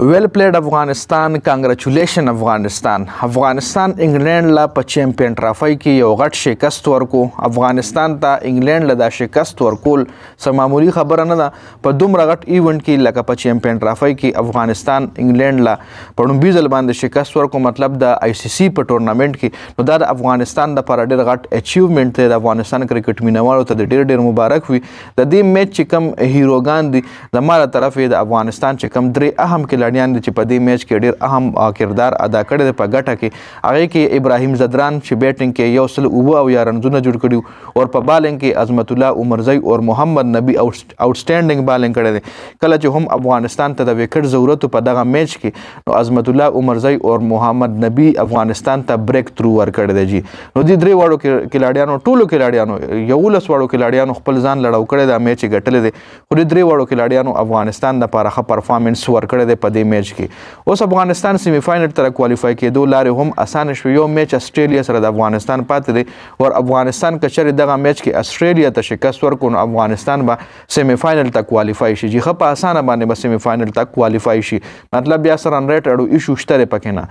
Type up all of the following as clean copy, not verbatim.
ویل پلیډ افغانستان، کانګریچولیشن افغانستان. افغانستان انګلند لا په چیمپئن ټرافي کې یو غټ شکست ورکو. افغانستان ته انګلند له دا شکست ورکول څه معمولی خبره نه ده. په دومره غټ ایونت کې لکه په چیمپئن ټرافي کې افغانستان انګلند لا په لومړي ځل باندې شکست ورکو، مطلب د آی سی سی په ټورنمنټ کې. نو دا د افغانستان لپاره ډېر غټ اچیومنټ دی. د افغانستان کرکټ مینوالو ته د ډېر مبارک وي. د دې میچ چې کوم هیروګان دي زما له طرفې د افغانستان چې کوم درې اهم کلاډیان دي چې په دې میچ کې ډېر اهم کردار ادا کړی دی په ګټه کې. هغې کې ابراهیم زدران چې بیټنګ کې 107 رنزونه جوړ کړي او په بالنګ کې عظمت الله عمرزی او محمد نبی آوټسټینډنګ بالنګ کړی دی. کله چې هم افغانستان ته د وکټ ضرورت په دغه میچ کې، نو عظمت الله عمرزی او محمد نبی افغانستان ته بریک تھرو ورکړی دی جی. نو دې درې واړو کلاډیانو، ټولو کلاډیانو، 11 واړو کلاډیانو خپل ځان لړاو کړی دی، میچ یې ګټلی دی. خو دې درې واړو کلاډیانو افغانستان لپاره ښه پرفارمنس ورکړی دی په دې میچ کې. اوس افغانستان سیمی فاینل ته کوالیفای کېدو لارې هم اسانه شوې. یو میچ استرالیا سره د افغانستان پاتې دی او افغانستان که چېرې دغه میچ کې استرالیا ته شکست ورکړو نو افغانستان به سیمی فاینل ته کوالیفای شي جی. ښه په اسانه باندې به سیمی فاینل ته کوالیفای شي. مطلب بیا سره رن ریټ اړو ایشو شته دی پکې نه،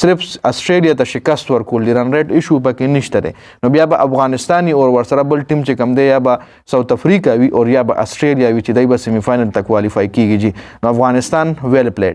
صرف استرالیا ته شکست ورکول دی، رن ریټ ایشو پکې نشته دی. نو بیا به افغانستان او ورسره بل ټیم چې کوم دی یا به ساوث افریقا وي او یا به استرالیا وي چې دی به سیمی فاینل ته کوالیفای کیږي جی. نو افغانستان ویل پلیډ.